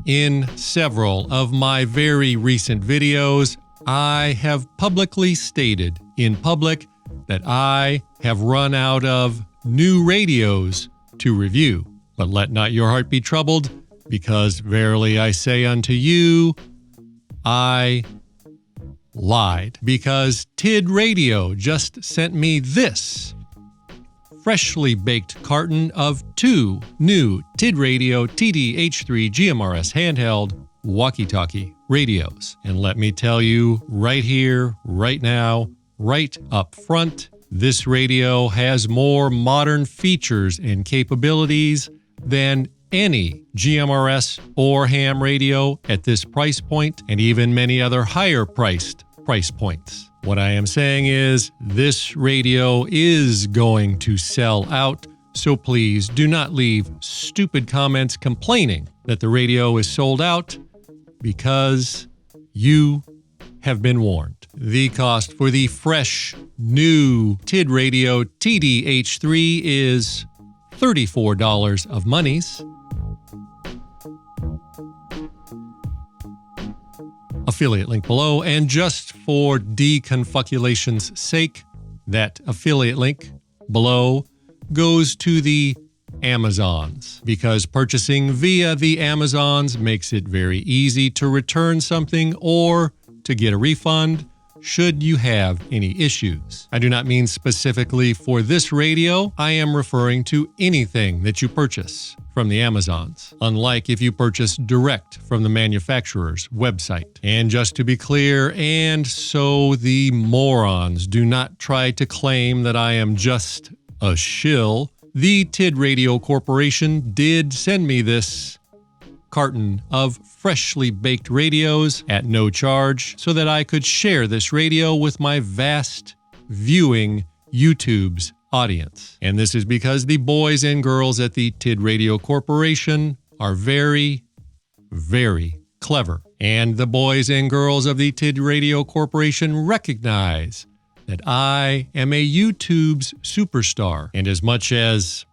In several of my very recent videos, I have publicly stated in public that I have run out of new radios to review. But let not your heart be troubled, because verily I say unto you, I lied. Because TidRadio just sent me this freshly baked carton of 2 new TidRadio TD-H3 GMRS handheld walkie-talkie radios. And let me tell you right here, right now, right up front, this radio has more modern features and capabilities than any GMRS or ham radio at this price point, and even many other higher priced price points. What I am saying is this radio is going to sell out, so please do not leave stupid comments complaining that the radio is sold out, because you have been warned. The cost for the fresh, new TidRadio TD-H3 is $34 of monies. Affiliate link below, and just for deconfuculation's sake, that affiliate link below goes to the Amazons, because purchasing via the Amazons makes it very easy to return something or to get a refund should you have any issues. I do not mean specifically for this radio. I am referring to anything that you purchase from the Amazons, unlike if you purchase direct from the manufacturer's website. And just to be clear, and so the morons do not try to claim that I am just a shill, the TidRadio Corporation did send me this carton of freshly baked radios at no charge so that I could share this radio with my vast viewing YouTube's audience. And this is because the boys and girls at the TidRadio Corporation are very, very clever. And the boys and girls of the TidRadio Corporation recognize that I am a YouTube's superstar. And as much as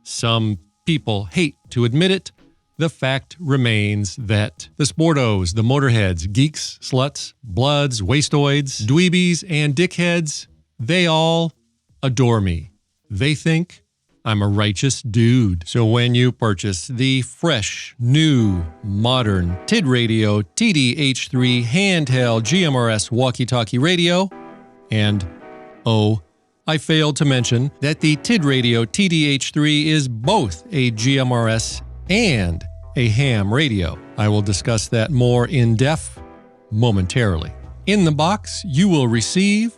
some people hate to admit it, the fact remains that the sportos, the motorheads, geeks, sluts, bloods, wastoids, dweebies, and dickheads, they all adore me. They think I'm a righteous dude. So when you purchase the fresh, new, modern TidRadio TD-H3 handheld GMRS walkie-talkie radio, and oh, I failed to mention that the TidRadio TD-H3 is both a GMRS and a ham radio. I will discuss that more in depth momentarily. In the box, you will receive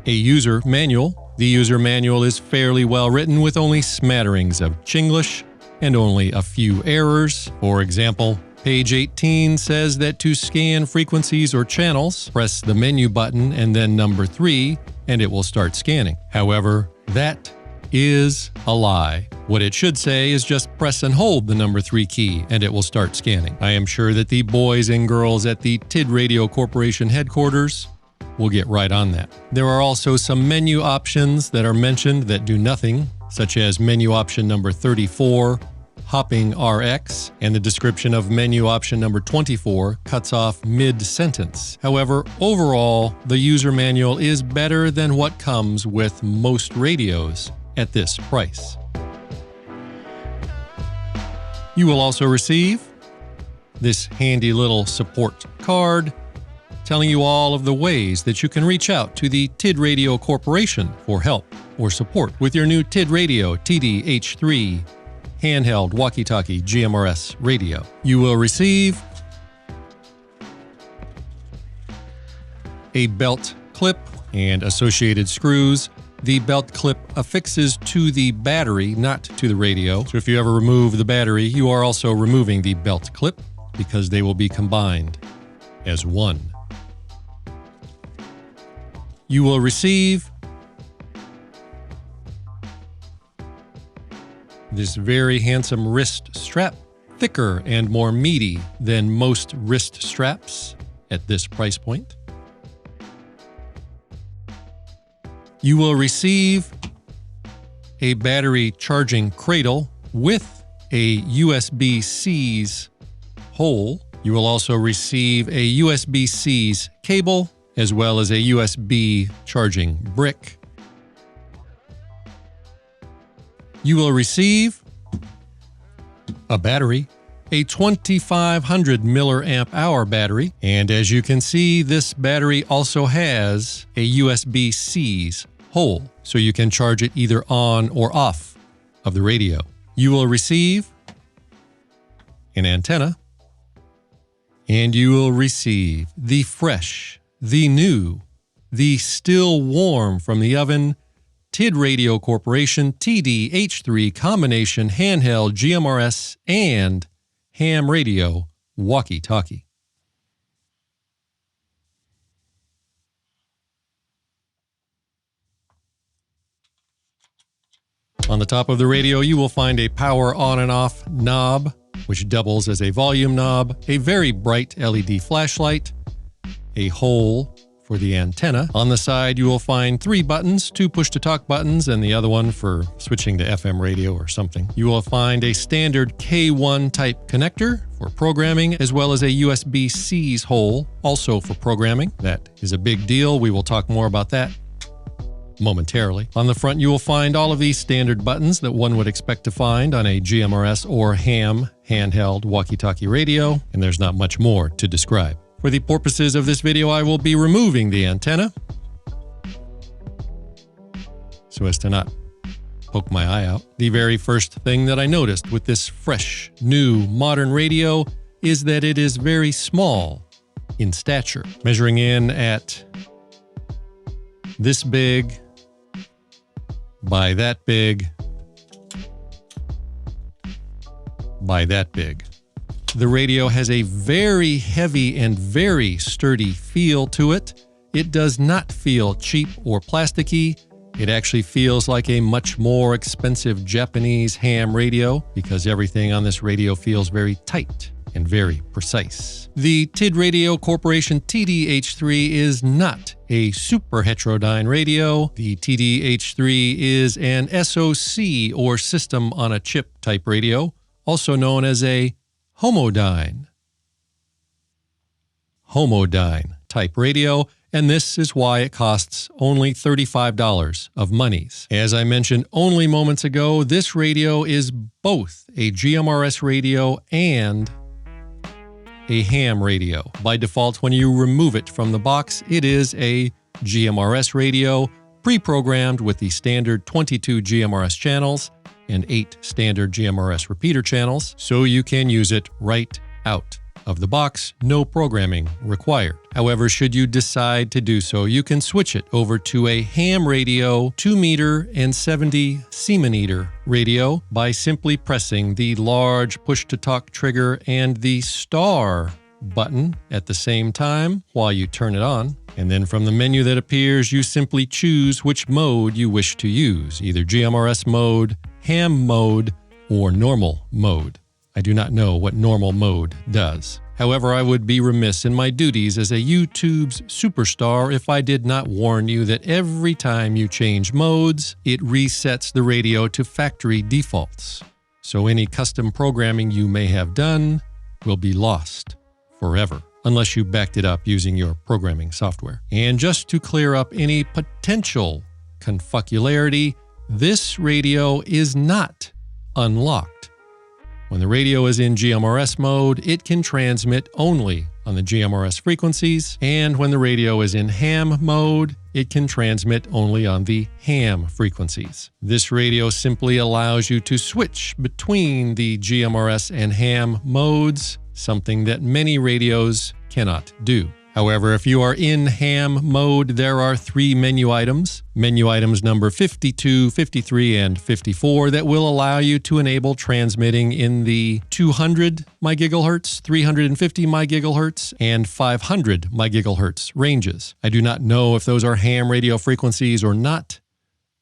a user manual. The user manual is fairly well written with only smatterings of Chinglish and only a few errors. For example, page 18 says that to scan frequencies or channels, press the menu button and then number 3, and it will start scanning. However, that is a lie. What it should say is just press and hold the number 3 key and it will start scanning. I am sure that the boys and girls at the TidRadio Corporation headquarters will get right on that. There are also some menu options that are mentioned that do nothing, such as menu option number 34, hopping RX, and the description of menu option number 24 cuts off mid-sentence. However, overall, the user manual is better than what comes with most radios at this price. You will also receive this handy little support card telling you all of the ways that you can reach out to the TidRadio Corporation for help or support with your new TidRadio TD-H3 handheld walkie-talkie GMRS radio. You will receive a belt clip and associated screws. The belt clip affixes to the battery, not to the radio. So if you ever remove the battery, you are also removing the belt clip because they will be combined as one. You will receive this very handsome wrist strap, thicker and more meaty than most wrist straps at this price point. You will receive a battery charging cradle with a USB-C's hole. You will also receive a USB-C's cable, as well as a USB charging brick. You will receive a battery, a 2500 milliamp hour battery, and as you can see, this battery also has a USB-C's hole, so you can charge it either on or off of the radio. You will receive an antenna, and you will receive the fresh, the new, the still warm from the oven TidRadio Corporation TD-H3 combination handheld GMRS and ham radio walkie-talkie. On the top of the radio, you will find a power on and off knob, which doubles as a volume knob, a very bright LED flashlight, a hole for the antenna. On the side, you will find 3 buttons, 2 push-to-talk buttons, and the other one for switching to FM radio or something. You will find a standard K1 type connector for programming, as well as a USB-C's hole, also for programming. That is a big deal. We will talk more about that momentarily. On the front, you will find all of these standard buttons that one would expect to find on a GMRS or ham handheld walkie-talkie radio, and there's not much more to describe. For the purposes of this video, I will be removing the antenna so as to not poke my eye out. The very first thing that I noticed with this fresh, new, modern radio is that it is very small in stature, measuring in at this big by that big by that big. The radio has a very heavy and very sturdy feel to it. It does not feel cheap or plasticky. It actually feels like a much more expensive Japanese ham radio because everything on this radio feels very tight and very precise. The TidRadio Corporation TD-H3 is not a super heterodyne radio. The TD-H3 is an SoC or system on a chip type radio, also known as a homodyne type radio, and this is why it costs only $35 of monies. As I mentioned only moments ago, this radio is both a GMRS radio and a ham radio. By default, when you remove it from the box, it is a GMRS radio, pre-programmed with the standard 22 GMRS channels and 8 standard GMRS repeater channels, so you can use it right out of the box, no programming required. However, should you decide to do so, you can switch it over to a ham radio 2-meter and 70 cm radio by simply pressing the large push-to-talk trigger and the star button at the same time while you turn it on. And then from the menu that appears, you simply choose which mode you wish to use, either GMRS mode, ham mode, or normal mode. I do not know what normal mode does. However, I would be remiss in my duties as a YouTube's superstar if I did not warn you that every time you change modes, it resets the radio to factory defaults. So any custom programming you may have done will be lost forever, unless you backed it up using your programming software. And just to clear up any potential confuckularity, this radio is not unlocked. When the radio is in GMRS mode, it can transmit only on the GMRS frequencies, and when the radio is in ham mode, it can transmit only on the ham frequencies. This radio simply allows you to switch between the GMRS and ham modes, something that many radios cannot do. However, if you are in ham mode, there are 3 menu items. Menu items number 52, 53, and 54 that will allow you to enable transmitting in the 200 MHz, 350 MHz, and 500 MHz ranges. I do not know if those are ham radio frequencies or not,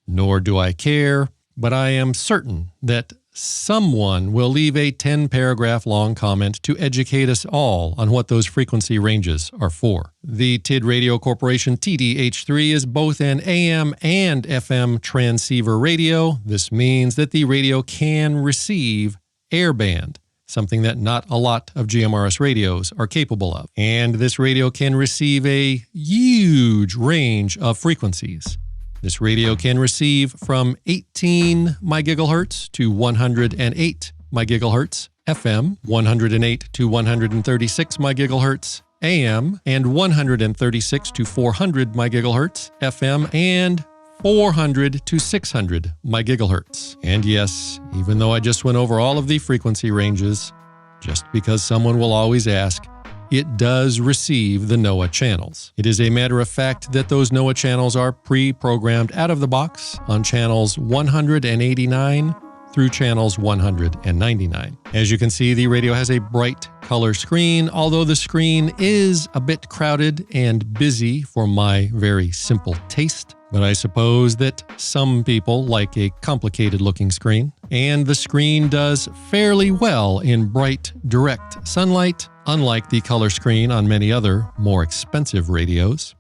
nor do I care, but I am certain that someone will leave a 10-paragraph long comment to educate us all on what those frequency ranges are for. The TidRadio Corporation TD-H3 is both an AM and FM transceiver radio. This means that the radio can receive airband. something that not a lot of GMRS radios are capable of. And this radio can receive a huge range of frequencies. This radio can receive from 18 MHz to 108 MHz FM, 108 to 136 MHz AM, and 136 to 400 MHz FM, and 400 to 600 MHz. And yes, even though I just went over all of the frequency ranges, just because someone will always ask, it does receive the NOAA channels. It is a matter of fact that those NOAA channels are pre-programmed out of the box on channels 189 through channels 199. As you can see, the radio has a bright color screen, although the screen is a bit crowded and busy for my very simple taste. But I suppose that some people like a complicated looking screen. And the screen does fairly well in bright, direct sunlight, unlike the color screen on many other more expensive radios.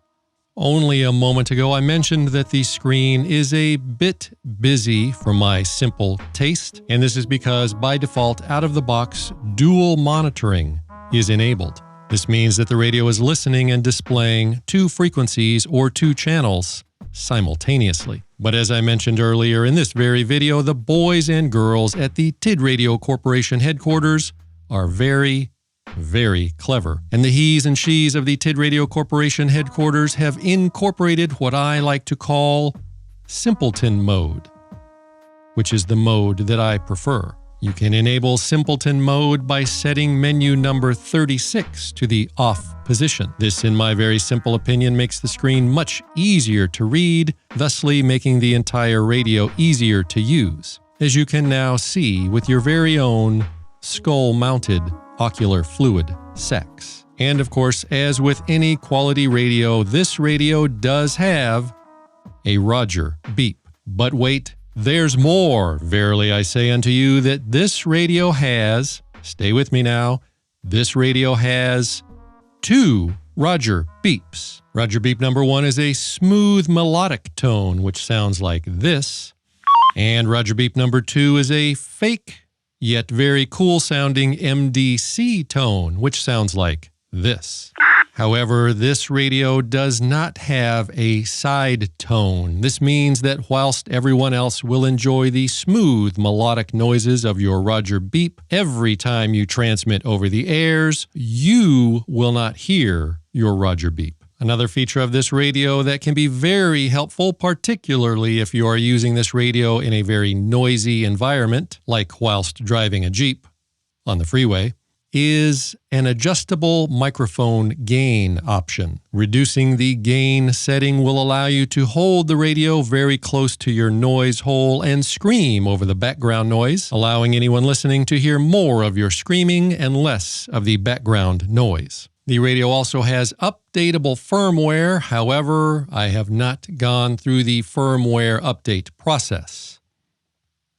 Only a moment ago, I mentioned that the screen is a bit busy for my simple taste, and this is because by default, out of the box, dual monitoring is enabled. This means that the radio is listening and displaying two frequencies or two channels simultaneously. But as I mentioned earlier in this very video, the boys and girls at the TidRadio Corporation headquarters are very clever. And the he's and she's of the TidRadio Corporation headquarters have incorporated what I like to call simpleton mode, which is the mode that I prefer. You can enable simpleton mode by setting menu number 36 to the off position. This, in my very simple opinion, makes the screen much easier to read, thusly making the entire radio easier to use, as you can now see with your very own skull-mounted ocular fluid sacs. And of course, as with any quality radio, this radio does have a Roger beep. But wait, there's more. Verily I say unto you that this radio has, stay with me now, this radio has two Roger beeps. Roger beep number one is a smooth melodic tone, which sounds like this. And Roger beep number two is a fake, yet very cool sounding MDC tone, which sounds like this. However, this radio does not have a side tone. This means that whilst everyone else will enjoy the smooth melodic noises of your Roger beep every time you transmit over the airs, you will not hear your Roger beep. Another feature of this radio that can be very helpful, particularly if you are using this radio in a very noisy environment, like whilst driving a Jeep on the freeway, is an adjustable microphone gain option. Reducing the gain setting will allow you to hold the radio very close to your noise hole and scream over the background noise, allowing anyone listening to hear more of your screaming and less of the background noise. The radio also has updatable firmware. However, I have not gone through the firmware update process.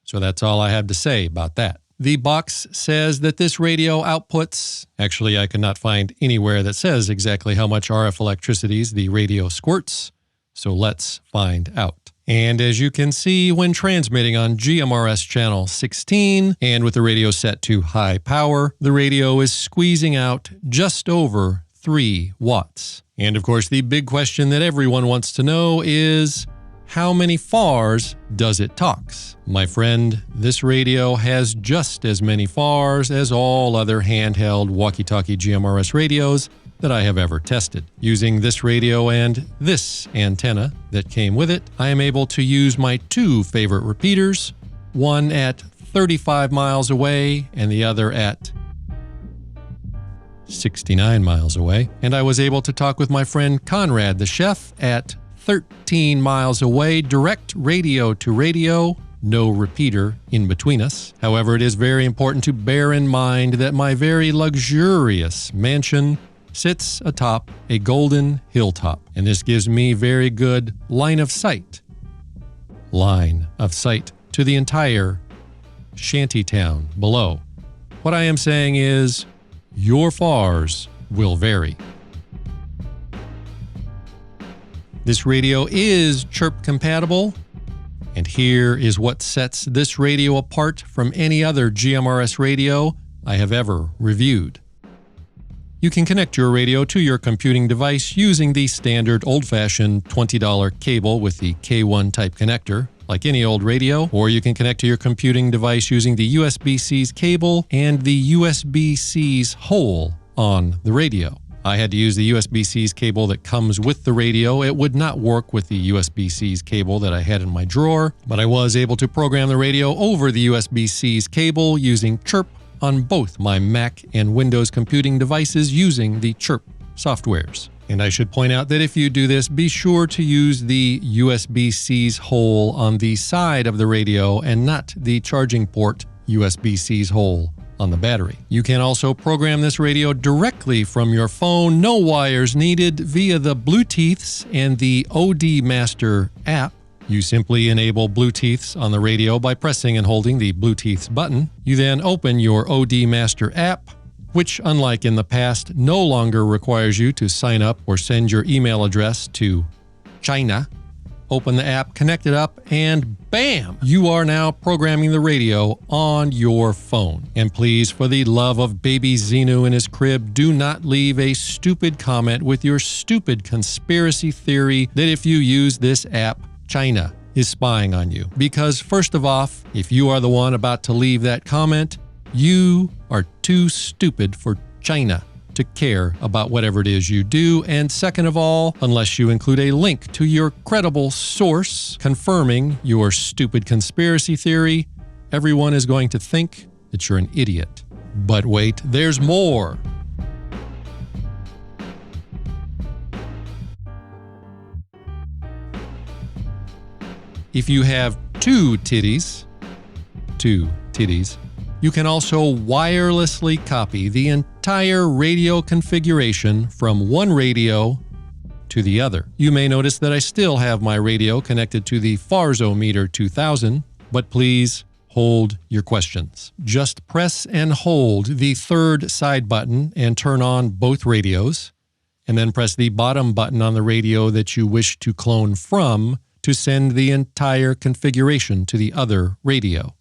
So that's all I have to say about that. The box says that this radio outputs, actually I could not find anywhere that says exactly how much RF electricities the radio squirts, so let's find out. And as you can see, when transmitting on GMRS channel 16, and with the radio set to high power, the radio is squeezing out just over 3 watts. And of course, the big question that everyone wants to know is, how many FARs does it talks? My friend, this radio has just as many FARs as all other handheld walkie-talkie GMRS radios that I have ever tested. Using this radio and this antenna that came with it, I am able to use my two favorite repeaters, one at 35 miles away and the other at 69 miles away. And I was able to talk with my friend Conrad, the chef, at 13 miles away, direct radio to radio, no repeater in between us. However, it is very important to bear in mind that my very luxurious mansion sits atop a golden hilltop, and this gives me very good line of sight to the entire shantytown below. What I am saying is, your FARs will vary. This radio is chirp compatible, and here is what sets this radio apart from any other GMRS radio I have ever reviewed. You can connect your radio to your computing device using the standard old-fashioned $20 cable with the K1 type connector, like any old radio, or you can connect to your computing device using the USB-C's cable and the USB-C's hole on the radio. I had to use the USB-C's cable that comes with the radio. It would not work with the USB-C's cable that I had in my drawer, but I was able to program the radio over the USB-C's cable using Chirp on both my Mac and Windows computing devices using the Chirp softwares. And I should point out that if you do this, be sure to use the USB-C's hole on the side of the radio and not the charging port USB-C's hole on the battery. You can also program this radio directly from your phone, no wires needed, via the Bluetooths and the OD Master app. You simply enable Bluetooths on the radio by pressing and holding the Bluetooths button. You then open your OD Master app, which, unlike in the past, no longer requires you to sign up or send your email address to China. Open the app, connect it up, and bam! You are now programming the radio on your phone. And please, for the love of baby Xenu in his crib, do not leave a stupid comment with your stupid conspiracy theory that if you use this app, China is spying on you. Because first of all, if you are the one about to leave that comment, you are too stupid for China to care about whatever it is you do. And second of all, unless you include a link to your credible source confirming your stupid conspiracy theory, everyone is going to think that you're an idiot. But wait, there's more. If you have two titties, you can also wirelessly copy the entire radio configuration from one radio to the other. You may notice that I still have my radio connected to the Farzometer 2000, but please hold your questions. Just press and hold the third side button and turn on both radios, and then press the bottom button on the radio that you wish to clone from to send the entire configuration to the other radio.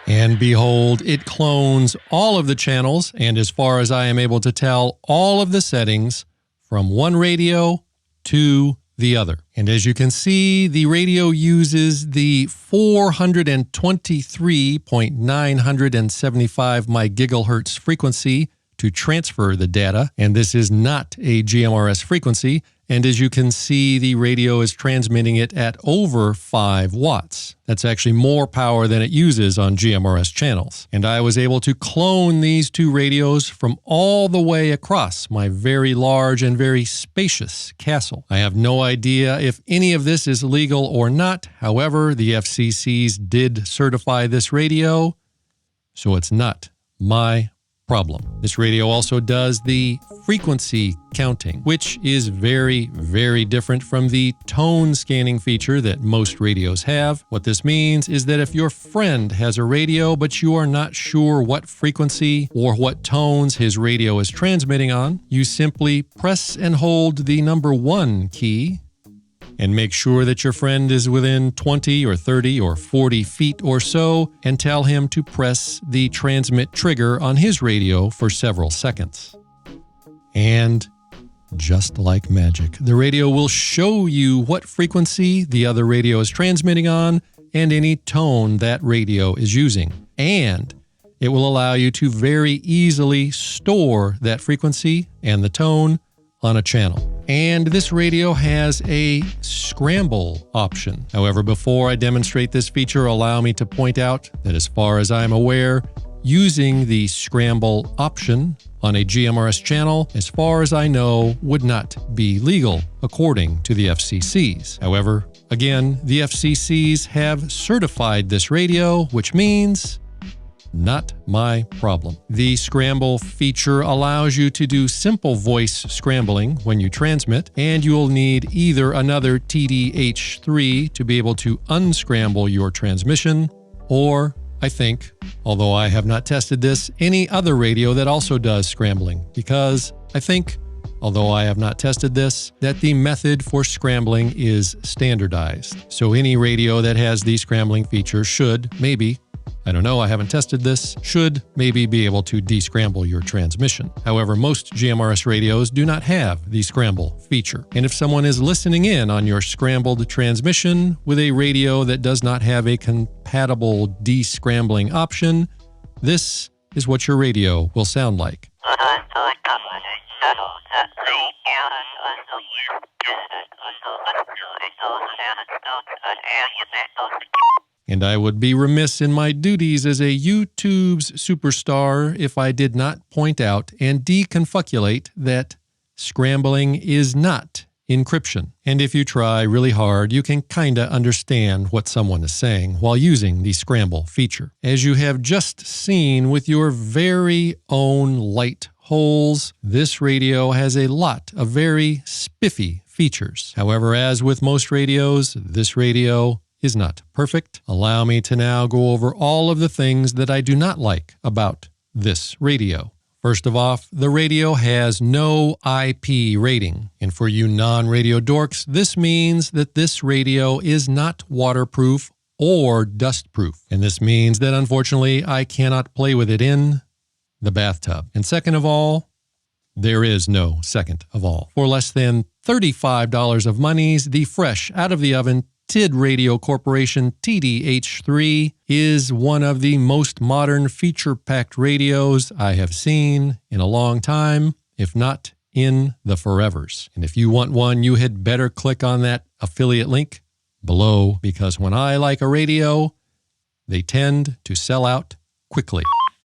And behold, it clones all of the channels, and as far as I am able to tell, all of the settings from one radio to the other. And as you can see, the radio uses the 423.975 MHz frequency to transfer the data, and this is not a GMRS frequency. And as you can see, the radio is transmitting it at over 5 watts. That's actually more power than it uses on GMRS channels. And I was able to clone these two radios from all the way across my very large and very spacious castle. I have no idea if any of this is legal or not. However, the FCC's did certify this radio, so it's not my problem. This radio also does the frequency counting, which is very, very different from the tone scanning feature that most radios have. What this means is that if your friend has a radio, but you are not sure what frequency or what tones his radio is transmitting on, you simply press and hold the number 1 key and make sure that your friend is within 20 or 30 or 40 feet or so, and tell him to press the transmit trigger on his radio for several seconds. And just like magic, the radio will show you what frequency the other radio is transmitting on and any tone that radio is using. And it will allow you to very easily store that frequency and the tone on a channel. And this radio has a scramble option. However, before I demonstrate this feature, allow me to point out that as far as I'm aware, using the scramble option on a GMRS channel, as far as I know, would not be legal according to the FCC's. However, again, the FCC's have certified this radio, which means not my problem. The scramble feature allows you to do simple voice scrambling when you transmit, and you'll need either another TD-H3 to be able to unscramble your transmission, or, I think, although I have not tested this, any other radio that also does scrambling, because I think although I have not tested this, that the method for scrambling is standardized. So any radio that has the scrambling feature should, maybe, I don't know, I haven't tested this, should maybe be able to descramble your transmission. However, most GMRS radios do not have the scramble feature. And if someone is listening in on your scrambled transmission with a radio that does not have a compatible descrambling option, this is what your radio will sound like. And I would be remiss in my duties as a YouTube's superstar if I did not point out and deconfocculate that scrambling is not encryption. And if you try really hard, you can kinda understand what someone is saying while using the scramble feature. As you have just seen with your very own light holes, this radio has a lot of very spiffy features. However, as with most radios, this radio is not perfect. Allow me to now go over all of the things that I do not like about this radio. First of all, the radio has no IP rating. And for you non-radio dorks, this means that this radio is not waterproof or dustproof. And this means that unfortunately I cannot play with it in the bathtub. And second of all, there is no second of all. For less than $35 of monies, the fresh out of the oven TidRadio Corporation TD-H3 is one of the most modern feature-packed radios I have seen in a long time, if not in the forevers. And if you want one, you had better click on that affiliate link below, because when I like a radio, they tend to sell out quickly.